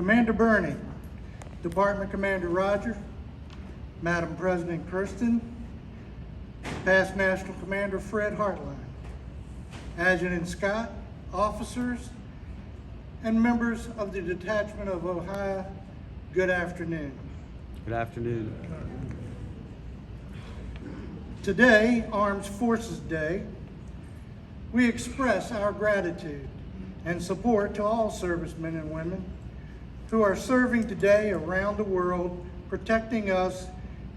Commander Bernie, Department Commander Roger, Madam President Kirsten, Past National Commander Fred Hartline, Adjutant Scott, officers, and members of the Detachment of Ohio, good afternoon. Good afternoon. Today, Armed Forces Day, we express our gratitude and support to all servicemen and women who are serving today around the world, protecting us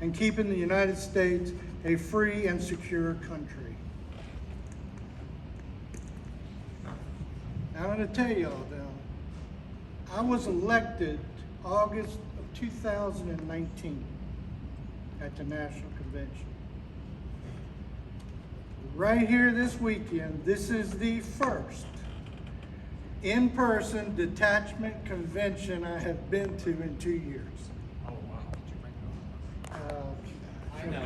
and keeping the United States a free and secure country. Now, I'm going to tell y'all though, I was elected August of 2019 at the National Convention. Right here this weekend, this is the first in-person detachment convention I have been to in 2 years. Oh, wow. I know.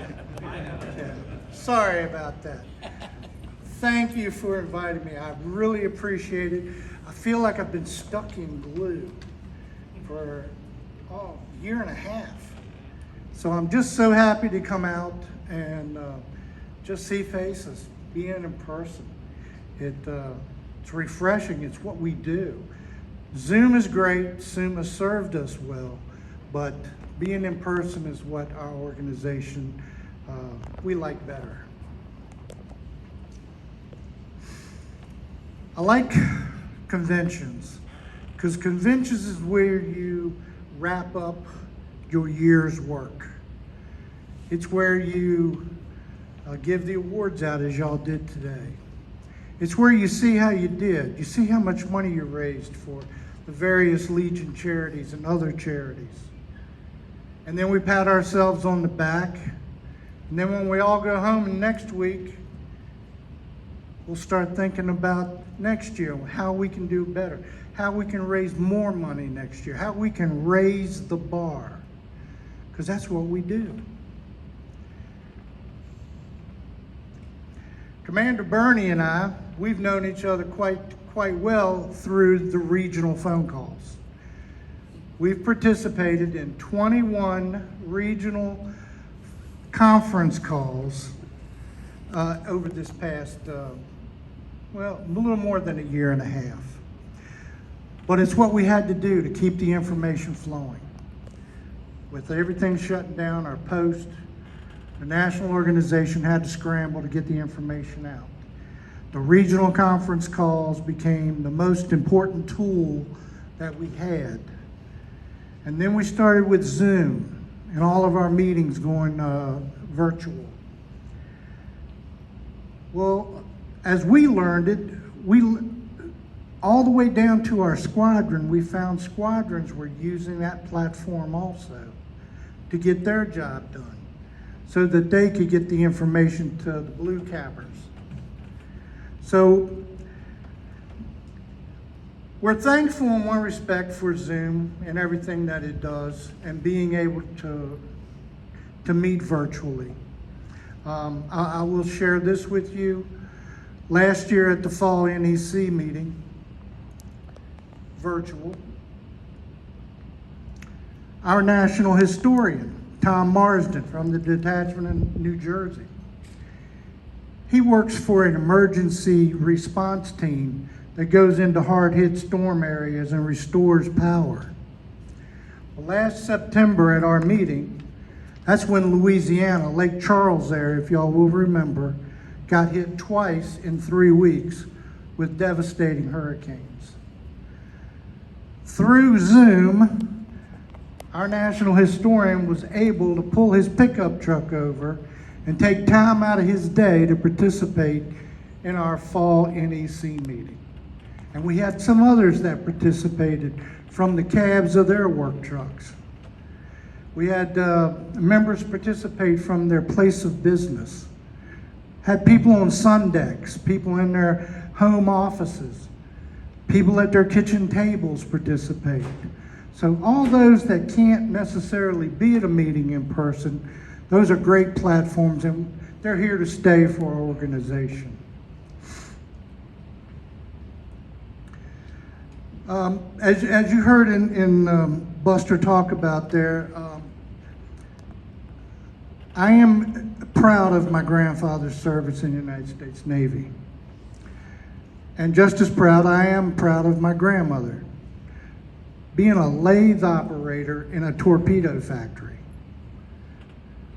Yeah. Sorry about that. Thank you for inviting me. I really appreciate it. I feel like I've been stuck in glue for a year and a half. So I'm just so happy to come out and just see faces, being in person. It's refreshing. It's what we do. Zoom is great. Zoom has served us well, but being in person is what our organization, we like better. I like conventions because conventions is where you wrap up your year's work. It's where you give the awards out as y'all did today. It's where you see how you did. You see how much money you raised for the various Legion charities and other charities. And then we pat ourselves on the back. And then when we all go home next week, we'll start thinking about next year, how we can do better, how we can raise more money next year, how we can raise the bar, because that's what we do. Commander Bernie and I, we've known each other quite well through the regional phone calls. We've participated in 21 regional conference calls over this past, well, a little more than a year and a half. But it's what we had to do to keep the information flowing. With everything shutting down, our post, the national organization had to scramble to get the information out. The regional conference calls became the most important tool that we had. And then we started with Zoom and all of our meetings going virtual. Well, as we learned it, all the way down to our squadron, we found squadrons were using that platform also to get their job done, so that they could get the information to the blue cappers. So we're thankful in one respect for Zoom and everything that it does and being able to meet virtually. I will share this with you. Last year at the Fall NEC meeting, virtual, our national historian, Tom Marsden from the Detachment in New Jersey. He works for an emergency response team that goes into hard-hit storm areas and restores power. Well, last September at our meeting, that's when Louisiana, Lake Charles area, if y'all will remember, got hit twice in 3 weeks with devastating hurricanes. Through Zoom, our national historian was able to pull his pickup truck over and take time out of his day to participate in our fall NEC meeting. And we had some others that participated from the cabs of their work trucks. We had members participate from their place of business. Had people on sun decks, people in their home offices, people at their kitchen tables participate. So all those that can't necessarily be at a meeting in person, those are great platforms and they're here to stay for our organization. As you heard in Buster talk about there, I am proud of my grandfather's service in the United States Navy. And just as proud, I am proud of my grandmother being a lathe operator in a torpedo factory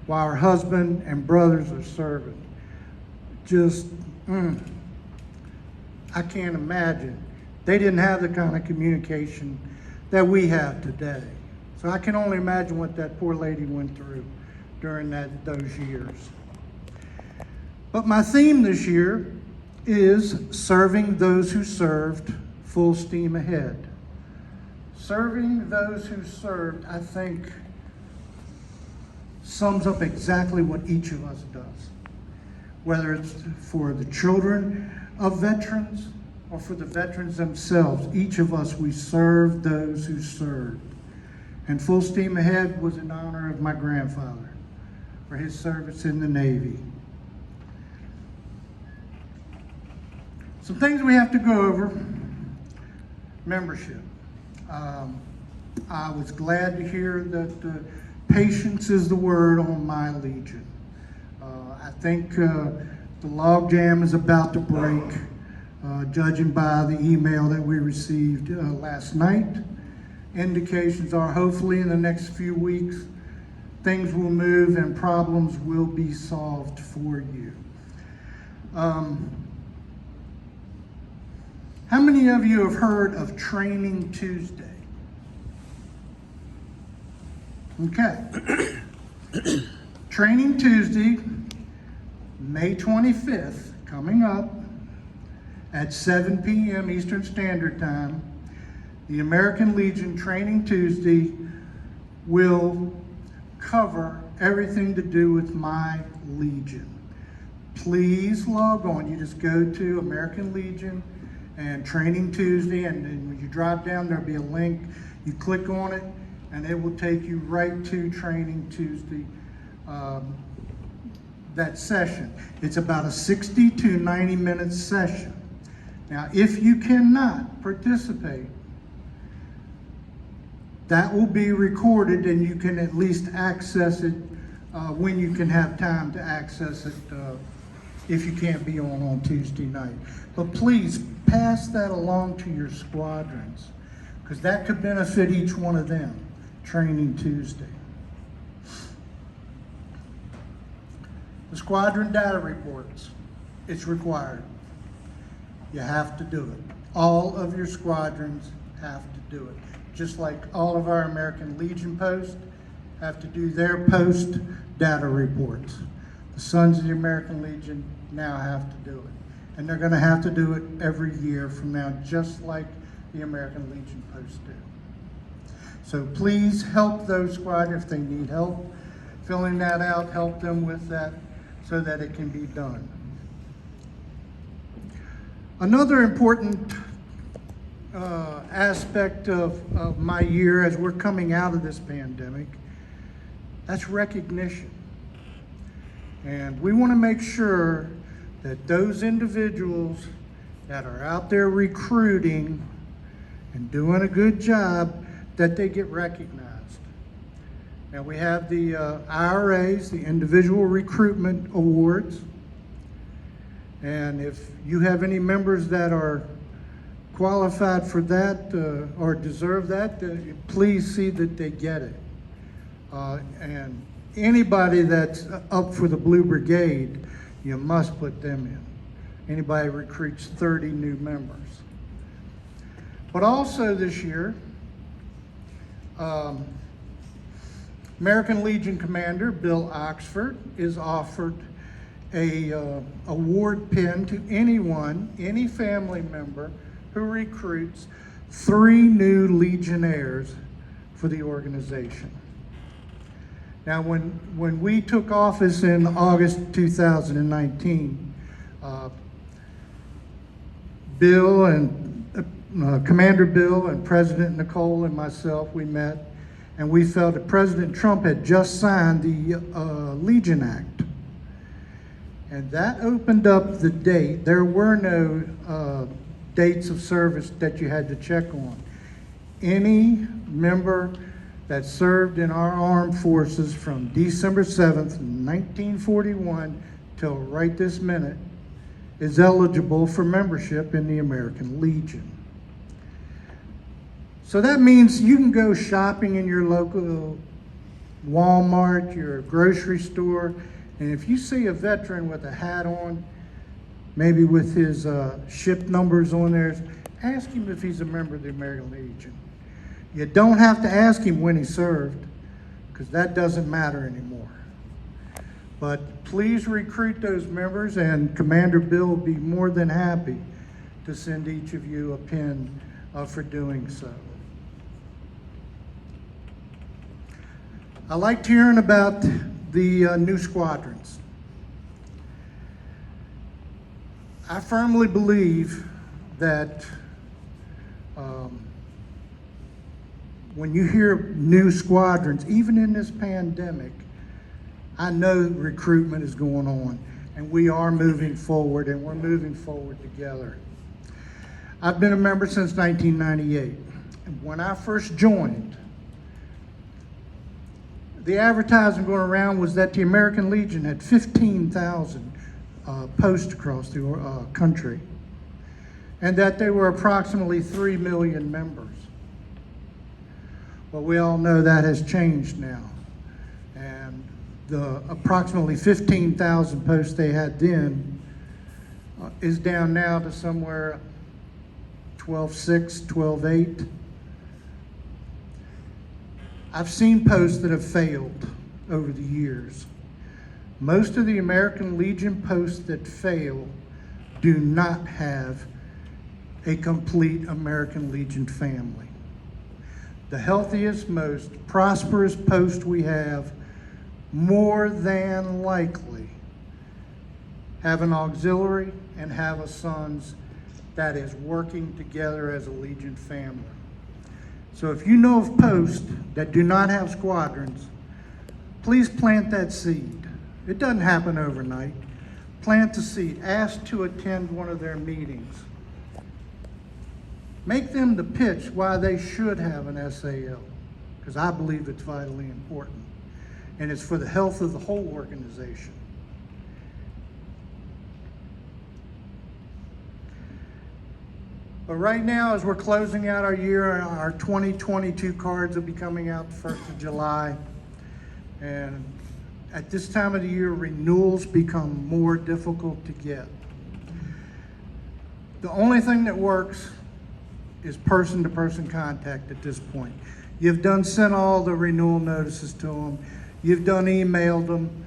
while her husband and brothers are serving. Just, I can't imagine. They didn't have the kind of communication that we have today. So I can only imagine what that poor lady went through during those years. But my theme this year is serving those who served, full steam ahead. Serving those who served, I think, sums up exactly what each of us does. Whether it's for the children of veterans or for the veterans themselves, each of us, we serve those who served. And full steam ahead was in honor of my grandfather for his service in the Navy. Some things we have to go over. Membership. I was glad to hear that patience is the word on my Legion. I think the logjam is about to break, judging by the email that we received last night. Indications are hopefully in the next few weeks, things will move and problems will be solved for you. How many of you have heard of Training Tuesday? Okay. Training Tuesday, May 25th, coming up at 7 p.m. Eastern Standard Time, the American Legion Training Tuesday will cover everything to do with my Legion. Please log on. You just go to American Legion and Training Tuesday, and then when you drive down, there'll be a link. You click on it, and it will take you right to Training Tuesday, that session. It's about a 60 to 90 minute session. Now, if you cannot participate, that will be recorded and you can at least access it when you can have time to access it if you can't be on Tuesday night. But please pass that along to your squadrons because that could benefit each one of them. Training Tuesday. The squadron data reports, it's required. You have to do it. All of your squadrons have to do it. Just like all of our American Legion posts have to do their post data reports. The Sons of the American Legion now have to do it. And they're going to have to do it every year from now, just like the American Legion posts do. So please help those squadrons if they need help filling that out, help them with that so that it can be done. Another important aspect of my year as we're coming out of this pandemic, that's recognition. And we want to make sure that those individuals that are out there recruiting and doing a good job, that they get recognized. Now we have the IRAs, the Individual Recruitment Awards. And if you have any members that are qualified for that or deserve that, please see that they get it. And anybody that's up for the Blue Brigade, you must put them in. Anybody recruits 30 new members. But also this year, American Legion Commander Bill Oxford is offered a award pin to anyone, any family member who recruits 3 new Legionnaires for the organization. Now, when we took office in August 2019, Bill and Commander Bill and President Nicole and myself, we met, and we felt that President Trump had just signed the Legion Act. And that opened up the date. There were no dates of service that you had to check on. Any member that served in our armed forces from December 7th, 1941 till right this minute is eligible for membership in the American Legion. So that means you can go shopping in your local Walmart, your grocery store, and if you see a veteran with a hat on, maybe with his ship numbers on there, ask him if he's a member of the American Legion. You don't have to ask him when he served, because that doesn't matter anymore. But please recruit those members, and Commander Bill will be more than happy to send each of you a pin for doing so. I liked hearing about the new squadrons. I firmly believe that when you hear new squadrons, even in this pandemic, I know recruitment is going on, and we are moving forward, and we're moving forward together. I've been a member since 1998, and when I first joined, the advertising going around was that the American Legion had 15,000 posts across the country, and that there were approximately 3 million members. Well, we all know that has changed now, and the approximately 15,000 posts they had then is down now to somewhere 12.6, 12.8. I've seen posts that have failed over the years. Most of the American Legion posts that fail do not have a complete American Legion family. The healthiest, most prosperous post we have, more than likely, have an auxiliary and have a sons that is working together as a Legion family. So if you know of posts that do not have squadrons, please plant that seed. It doesn't happen overnight. Plant the seed. Ask to attend one of their meetings. Make them the pitch why they should have an SAL, because I believe it's vitally important, and it's for the health of the whole organization. But right now, as we're closing out our year, our 2022 cards will be coming out the 1st of July. And at this time of the year, renewals become more difficult to get. The only thing that works is person-to-person contact at this point. You've done sent all the renewal notices to them. You've done emailed them.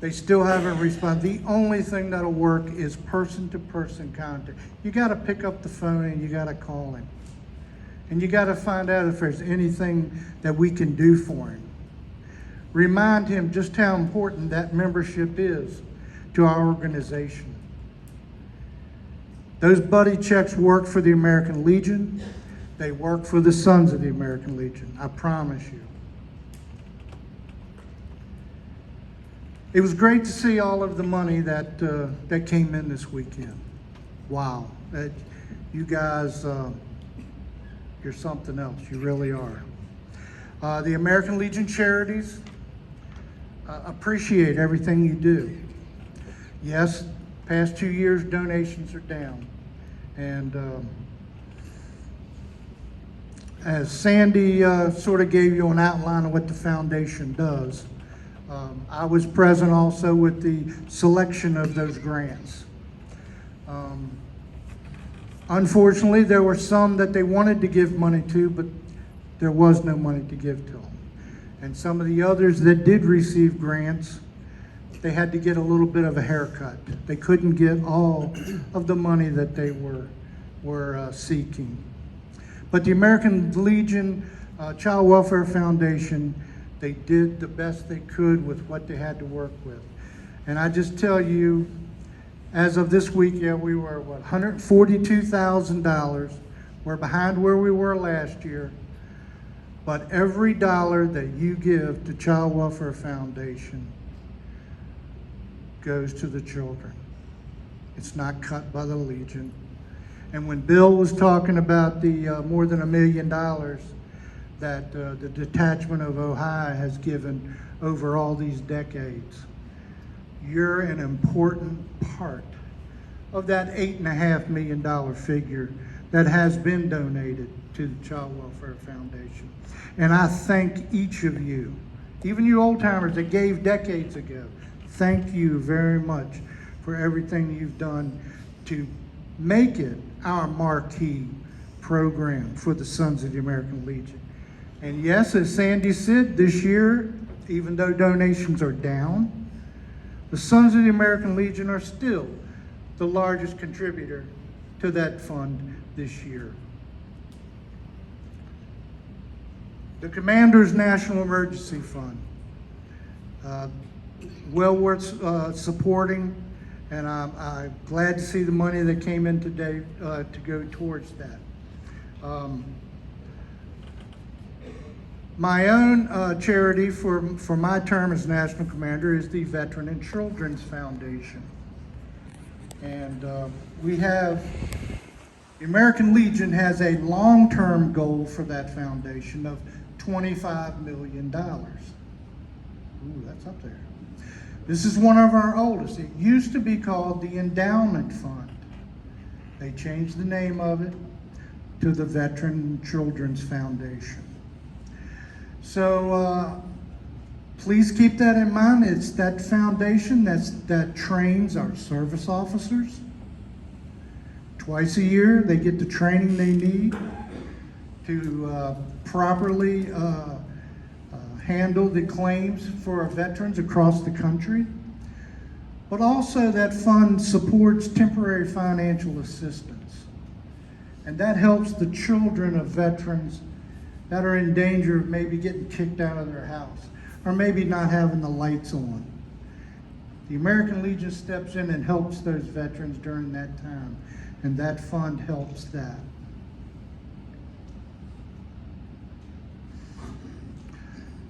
They still haven't responded. The only thing that'll work is person-to-person contact. You gotta pick up the phone and you gotta call him. And you gotta find out if there's anything that we can do for him. Remind him just how important that membership is to our organization. Those buddy checks work for the American Legion. They work for the sons of the American Legion, I promise you. It was great to see all of the money that that came in this weekend. Wow, you guys, you're something else. You really are. The American Legion charities appreciate everything you do. Yes, past 2 years donations are down, and as Sandy sort of gave you an outline of what the foundation does. I was present also with the selection of those grants. Unfortunately, there were some that they wanted to give money to, but there was no money to give to them. And some of the others that did receive grants, they had to get a little bit of a haircut. They couldn't get all of the money that they were seeking. But the American Legion Child Welfare Foundation, they did the best they could with what they had to work with. And I just tell you, as of this week, yeah, we were, what, $142,000. We're behind where we were last year. But every dollar that you give to Child Welfare Foundation goes to the children. It's not cut by the Legion. And when Bill was talking about the more than $1 million that the Detachment of Ohio has given over all these decades, you're an important part of that $8.5 million figure that has been donated to the Child Welfare Foundation. And I thank each of you, even you old timers that gave decades ago. Thank you very much for everything you've done to make it our marquee program for the Sons of the American Legion. And yes, as Sandy said, this year, even though donations are down, the Sons of the American Legion are still the largest contributor to that fund this year. The Commander's National Emergency Fund, well worth supporting, and I'm glad to see the money that came in today to go towards that. My own charity for my term as National Commander is the Veteran and Children's Foundation. And we have, the American Legion has a long-term goal for that foundation of $25 million. Ooh, that's up there. This is one of our oldest. It used to be called the Endowment Fund. They changed the name of it to the Veteran and Children's Foundation. So please keep that in mind. It's that foundation that trains our service officers. Twice a year, they get the training they need to properly handle the claims for our veterans across the country. But also that fund supports temporary financial assistance. And that helps the children of veterans that are in danger of maybe getting kicked out of their house or maybe not having the lights on. The American Legion steps in and helps those veterans during that time, and that fund helps that.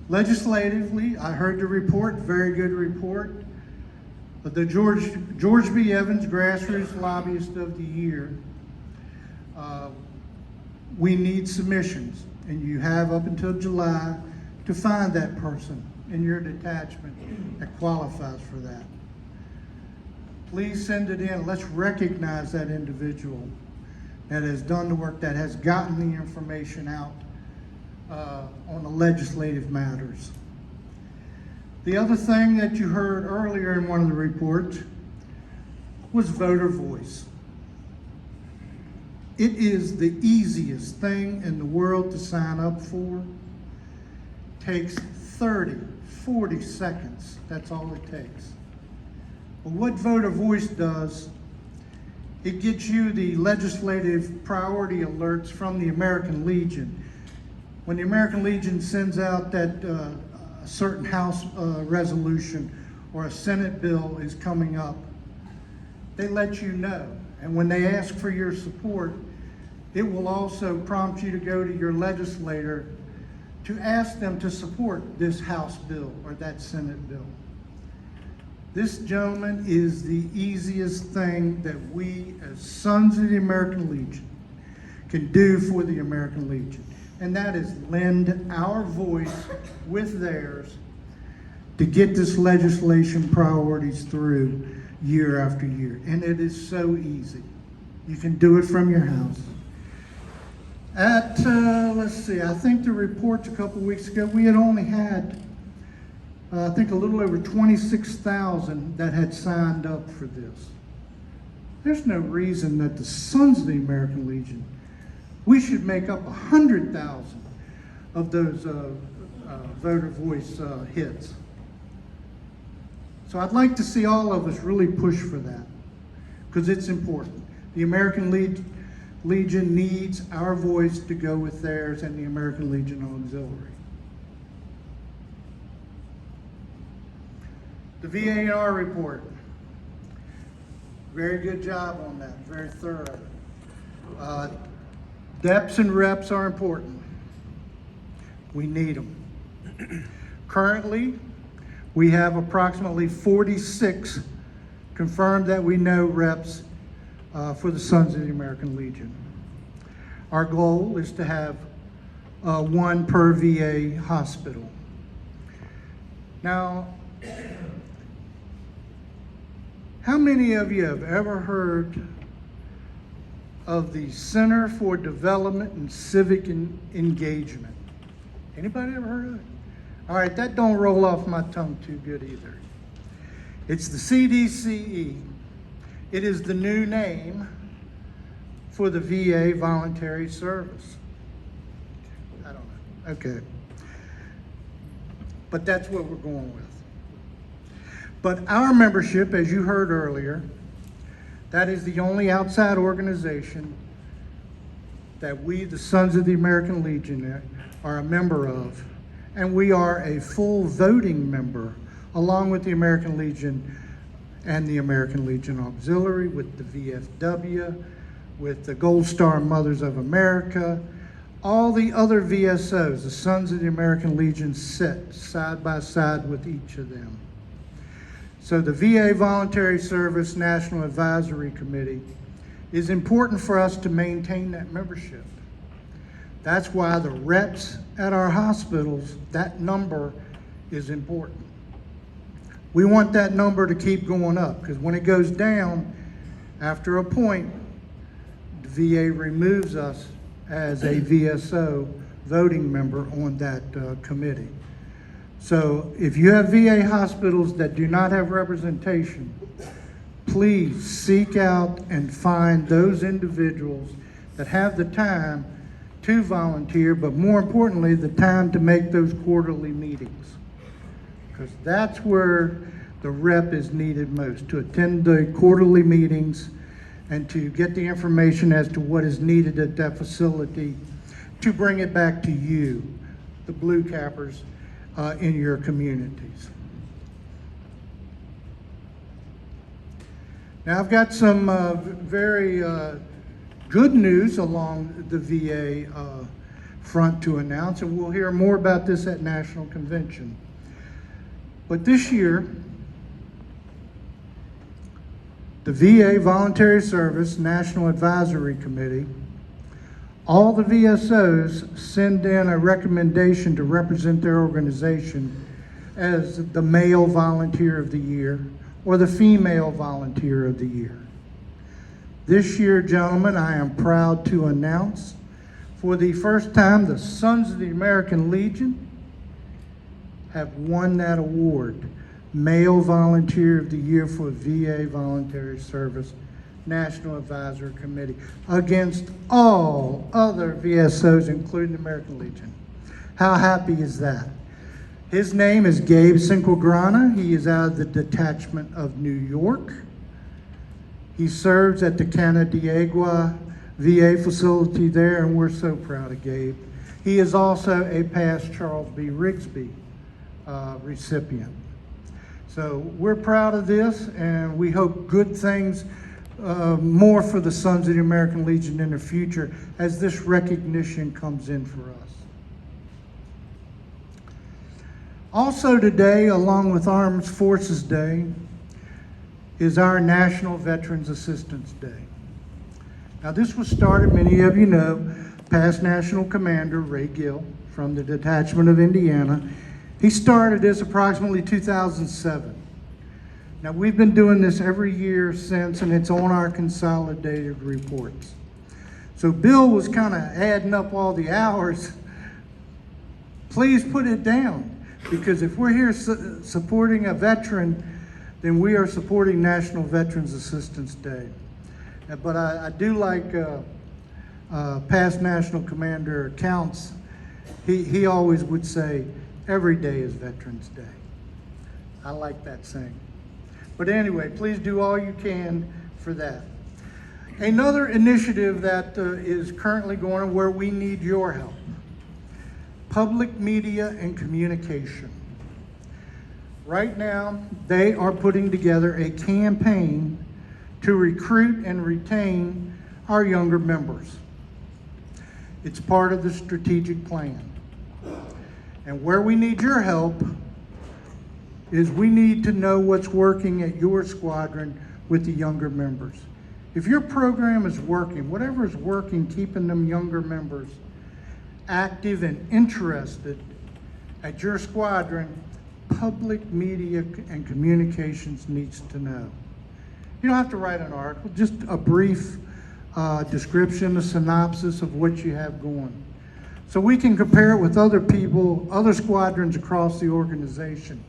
Legislatively, I heard the report, very good report. But the George B. Evans Grassroots Lobbyist of the Year, we need submissions, and you have up until July to find that person in your detachment that qualifies for that. Please send it in. Let's recognize that individual that has done the work, that has gotten the information out on the legislative matters. The other thing that you heard earlier in one of the reports was voter voice. It is the easiest thing in the world to sign up for. Takes 30, 40 seconds. That's all it takes. But what voter voice does, it gets you the legislative priority alerts from the American Legion. When the American Legion sends out that a certain House resolution or a Senate bill is coming up, they let you know. And when they ask for your support, it will also prompt you to go to your legislator to ask them to support this House bill or that Senate bill. This, gentlemen, is the easiest thing that we as Sons of the American Legion can do for the American Legion. And that is lend our voice with theirs to get this legislation priorities through year after year. And it is so easy. You can do it from your house. At, let's see, I think the reports a couple weeks ago, we had only had, I think a little over 26,000 that had signed up for this. There's no reason that the Sons of the American Legion, we should make up 100,000 of those voter voice hits. So I'd like to see all of us really push for that, because it's important. The American Legion needs our voice to go with theirs and the American Legion Auxiliary. The VAR report. Very good job on that, very thorough. Deps and reps are important. We need them. Currently, we have approximately 46 confirmed that we know reps for the Sons of the American Legion. Our goal is to have one per VA hospital. Now, how many of you have ever heard of the Center for Development and Civic Engagement? Anybody ever heard of it? All right, that don't roll off my tongue too good either. It's the CDCE. It is the new name for the VA voluntary service. I don't know. Okay. But that's what we're going with. But our membership, as you heard earlier, that is the only outside organization that we, the Sons of the American Legion, are a member of. And we are a full voting member, along with the American Legion and the American Legion Auxiliary, with the VFW, with the Gold Star Mothers of America. All the other VSOs, the Sons of the American Legion, sit side by side with each of them. So the VA Voluntary Service National Advisory Committee is important for us to maintain that membership. That's why the reps at our hospitals, that number is important. We want that number to keep going up, because when it goes down, after a point, the VA removes us as a VSO voting member on that committee. So if you have VA hospitals that do not have representation, please seek out and find those individuals that have the time to volunteer, but more importantly, the time to make those quarterly meetings. Because that's where the rep is needed most, to attend the quarterly meetings and to get the information as to what is needed at that facility, to bring it back to you, the blue cappers, in your communities. Now I've got some very good news along the VA front to announce, and we'll hear more about this at National Convention. But this year, the VA Voluntary Service National Advisory Committee, all the VSOs send in a recommendation to represent their organization as the male volunteer of the year or the female volunteer of the year. This year, gentlemen, I am proud to announce for the first time the Sons of the American Legion have won that award, Male Volunteer of the Year for VA Voluntary Service National Advisory Committee, against all other VSOs, including the American Legion. How happy is that? His name is Gabe Cinquagrana. He is out of the Detachment of New York. He serves at the Canandaigua VA facility there, and we're so proud of Gabe. He is also a past Charles B. Rigsby recipient. So we're proud of this, and we hope good things more for the Sons of the American Legion in the future as this recognition comes in for us. Also today, along with Armed Forces Day, is our National Veterans Assistance Day. Now this was started, many of you know, past National Commander Ray Gill from the Detachment of Indiana. He started this approximately 2007. Now we've been doing this every year since, and it's on our consolidated reports. So Bill was kind of adding up all the hours. Please put it down, because if we're here supporting a veteran, then we are supporting National Veterans Assistance Day. But I do like past National Commander Counts. He always would say, every day is Veterans Day. I like that saying. But anyway, please do all you can for that. Another initiative that is currently going on where we need your help, public media and communication. Right now, they are putting together a campaign to recruit and retain our younger members. It's part of the strategic plan. And where we need your help is we need to know what's working at your squadron with the younger members. If your program is working, whatever is working, keeping them younger members active and interested at your squadron, public media and communications needs to know. You don't have to write an article, just a brief description, a synopsis of what you have going. So we can compare it with other people, other squadrons across the organization.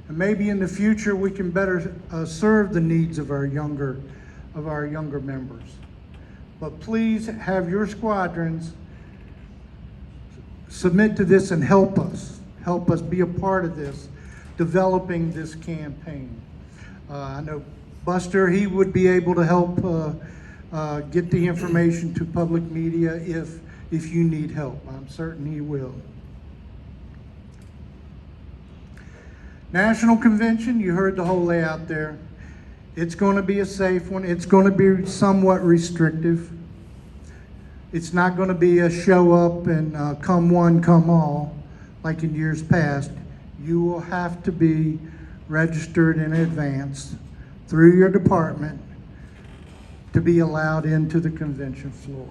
And maybe in the future we can better serve the needs of our younger members. But please have your squadrons submit to this and help us be a part of this, developing this campaign. I know Buster, he would be able to help get the information to public media if you need help. I'm certain he will. National Convention, you heard the whole layout there. It's going to be a safe one. It's going to be somewhat restrictive. It's not going to be a show up and come one, come all, like in years past. You will have to be registered in advance through your department to be allowed into the convention floor.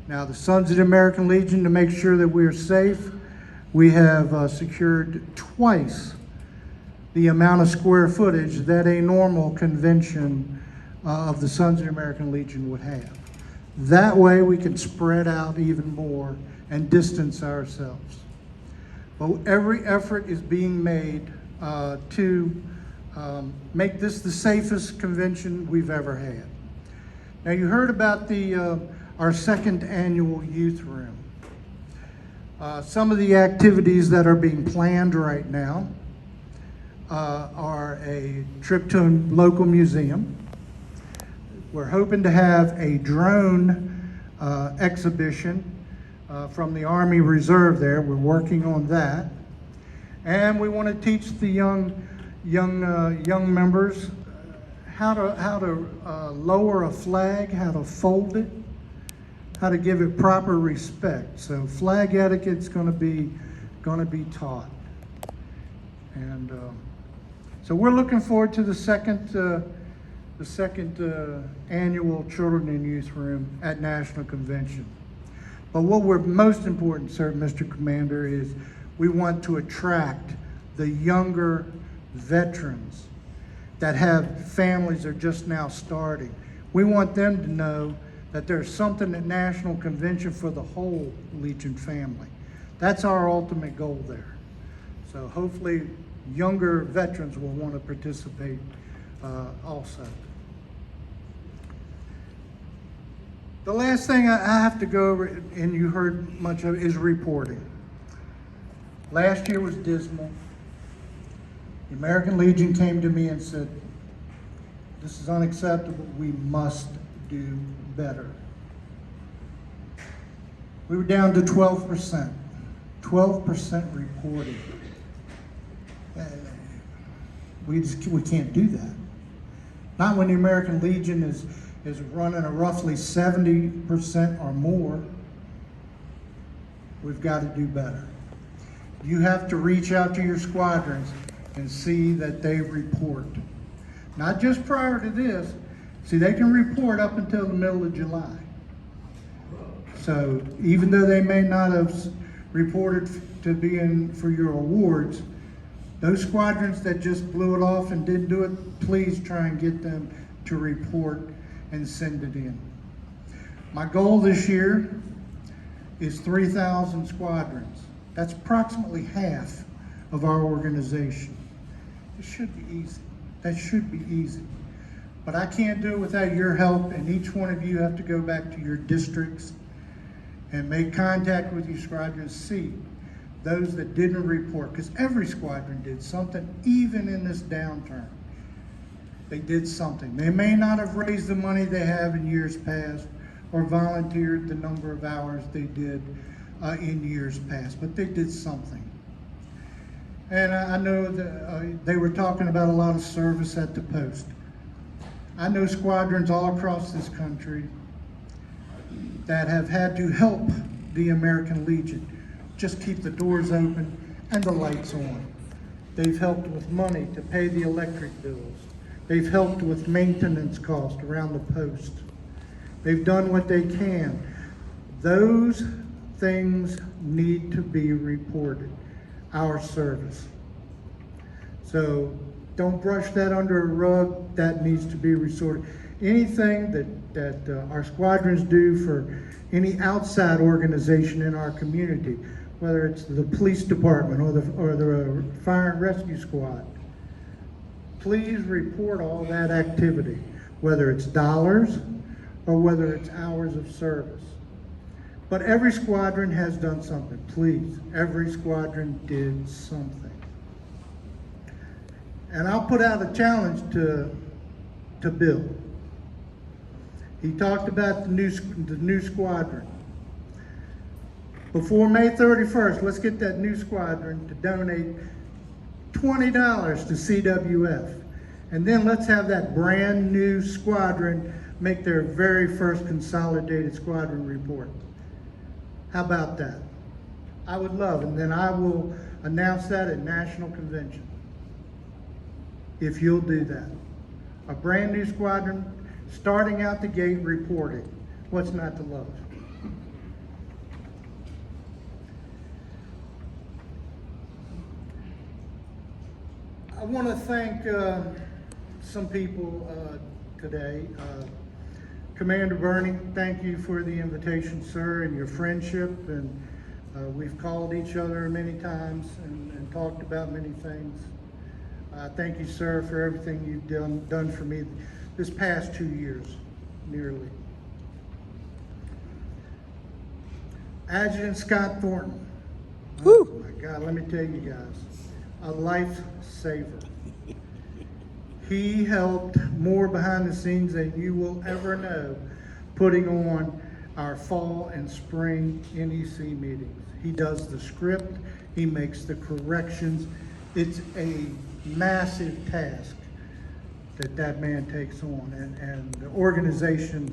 Now, the Sons of the American Legion, to make sure that we are safe, we have secured twice the amount of square footage that a normal convention of the Sons of the American Legion would have. That way we can spread out even more and distance ourselves. But every effort is being made to make this the safest convention we've ever had. Now, you heard about our second annual youth room. Some of the activities that are being planned right now are a trip to a local museum. We're hoping to have a drone exhibition from the Army Reserve there. We're working on that. And we want to teach the young members how to lower a flag, how to fold it, how to give it proper respect. So flag etiquette's going to be taught. And so we're looking forward to the second annual Children and Youth Room at National Convention. But what we're most important, sir, Mr. Commander, is we want to attract the younger veterans that have families that are just now starting. We want them to know that there's something at National Convention for the whole Legion family. That's our ultimate goal there. So hopefully younger veterans will want to participate also. The last thing I have to go over, and you heard much of it, is reporting. Last year was dismal. The American Legion came to me and said, "This is unacceptable, we must do better." We were down to 12%. 12% reporting. We can't do that. Not when the American Legion is running a roughly 70% or more. We've got to do better. You have to reach out to your squadrons and see that they report. Not just prior to this. See, they can report up until the middle of July. So even though they may not have reported to be in for your awards, those squadrons that just blew it off and didn't do it, please try and get them to report and send it in. My goal this year is 3,000 squadrons. That's approximately half of our organization. It should be easy. That should be easy. But I can't do it without your help, and each one of you have to go back to your districts and make contact with your squadrons, see those that didn't report, because every squadron did something, even in this downturn. They did something. They may not have raised the money they have in years past or volunteered the number of hours they did in years past, but they did something. And I know that they were talking about a lot of service at the post. I know squadrons all across this country that have had to help the American Legion just keep the doors open and the lights on. They've helped with money to pay the electric bills, They've helped with maintenance costs around the post. They've done what they can. Those things need to be reported, our service. So don't brush that under a rug. That needs to be resorted. Anything that our squadrons do for any outside organization in our community, whether it's the police department or the fire and rescue squad, please report all that activity, whether it's dollars or whether it's hours of service. But every squadron has done something. Please, every squadron did something. And I'll put out a challenge to Bill. He talked about the new squadron. Before May 31st, let's get that new squadron to donate $20 to CWF. And then let's have that brand new squadron make their very first consolidated squadron report. How about that? I would love, and then I will announce that at National Convention. If you'll do that. A brand new squadron starting out the gate reporting. What's not to love? I want to thank some people today. Commander Bernie, thank you for the invitation, sir, and your friendship. And we've called each other many times and talked about many things. Thank you, sir, for everything you've done for me this past 2 years, nearly. Adjutant Scott Thornton. Oh my God, let me tell you guys, a lifesaver. He helped more behind the scenes than you will ever know, putting on our fall and spring NEC meetings. He does the script, he makes the corrections. It's a massive task that man takes on, and the organization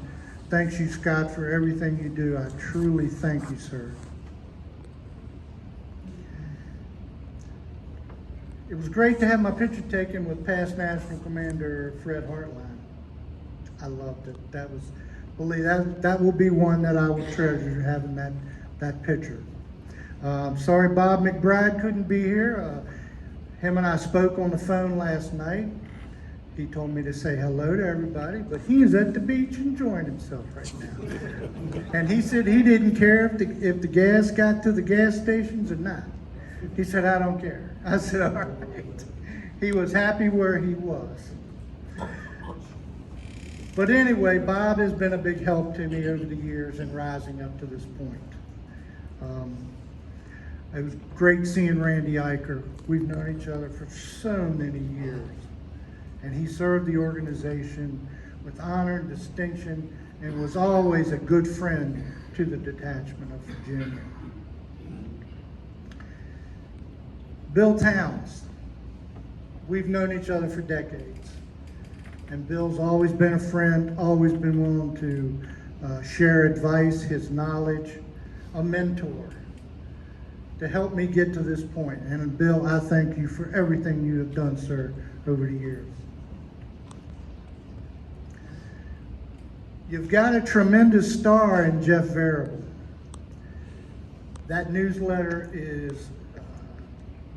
thanks you, Scott, for everything you do. I truly thank you, sir. It was great to have my picture taken with past National Commander Fred Hartline. I loved it. That will be one that I will treasure, having that picture. Sorry Bob McBride couldn't be here. Him and I spoke on the phone last night. He told me to say hello to everybody, but he is at the beach enjoying himself right now. And he said he didn't care if the gas got to the gas stations or not. He said, I don't care. I said, all right. He was happy where he was. But anyway, Bob has been a big help to me over the years in rising up to this point. It was great seeing Randy Eicher. We've known each other for so many years. And he served the organization with honor and distinction and was always a good friend to the Detachment of Virginia. Bill Towns. We've known each other for decades. And Bill's always been a friend, always been willing to share advice, his knowledge, a mentor to help me get to this point. And Bill, I thank you for everything you have done, sir, over the years. You've got a tremendous star in Jeff Variable. That newsletter is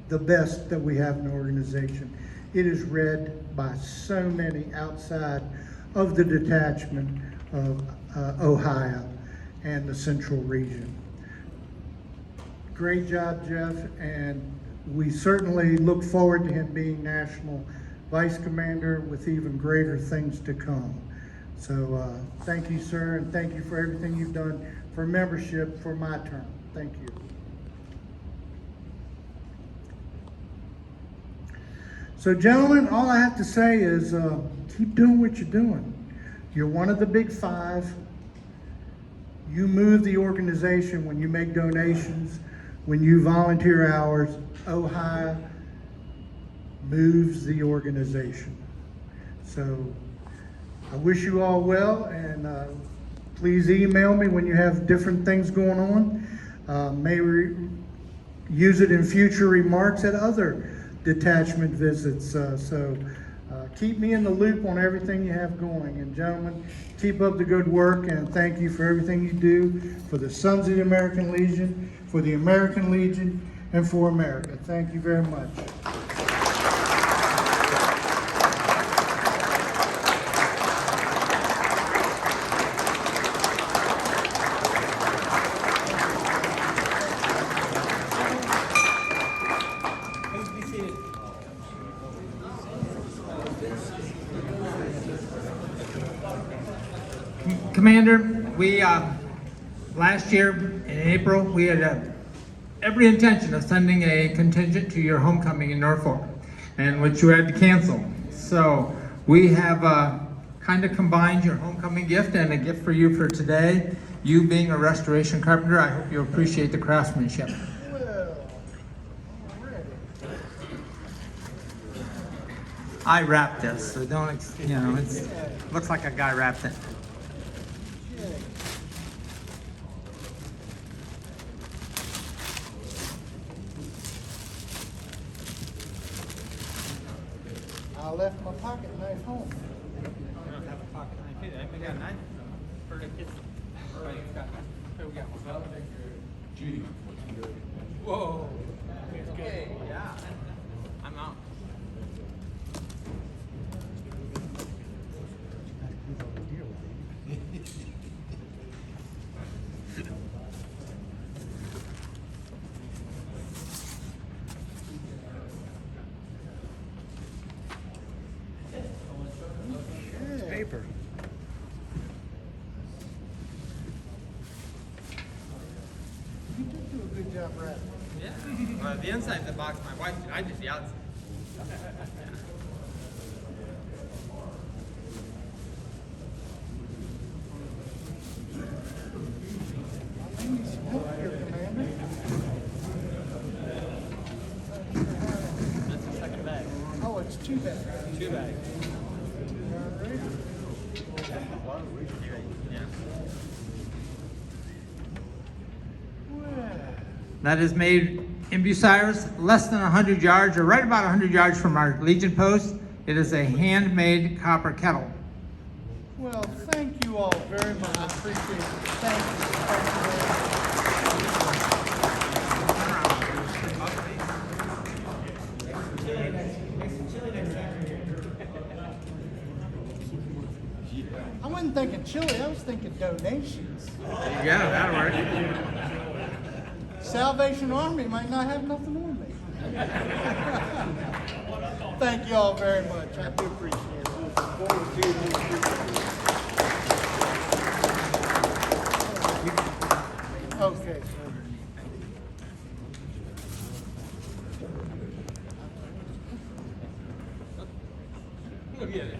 the best that we have in the organization. It is read by so many outside of the detachment of Ohio and the Central region. Great job, Jeff, and we certainly look forward to him being National Vice Commander with even greater things to come. So thank you, sir, and thank you for everything you've done for membership for my term. Thank you. So gentlemen, all I have to say is keep doing what you're doing. You're one of the big five. You move the organization when you make donations, when you volunteer hours. Ohio moves the organization. So I wish you all well, and please email me when you have different things going on. May use it in future remarks at other detachment visits. So keep me in the loop on everything you have going. And gentlemen, keep up the good work, and thank you for everything you do for the Sons of the American Legion, for the American Legion, and for America. Thank you very much. Please be seated. Commander, we last year in April we had every intention of sending a contingent to your homecoming in Norfolk, and which you had to cancel. So we have kind of combined your homecoming gift and a gift for you for today. You being a restoration carpenter, I hope you appreciate the craftsmanship. Well, already. I wrapped this, so don't, it looks like a guy wrapped it. I left my pocket knife home. I don't have a pocket knife either. I got a knife for the kids. We got one. Judy. Whoa. Okay, yeah. I'm out. Paper. You did do a good job wrapping. Yeah. The inside of the box, my wife did. I did the outside. I need some help here, Commander. That's the second bag. Oh, it's two bags. 2 bags. All right. Yeah. Well, That is made in Bucyrus, less than 100 yards, or right about 100 yards from our Legion post. It is a handmade copper kettle. well, thank you all very much. I appreciate it. Thank you. Thank you very much. I wasn't thinking chili, I was thinking donations. There you go, that'll work. Salvation Army might not have nothing on me. Thank you all very much. I do appreciate it. Okay. Look at it.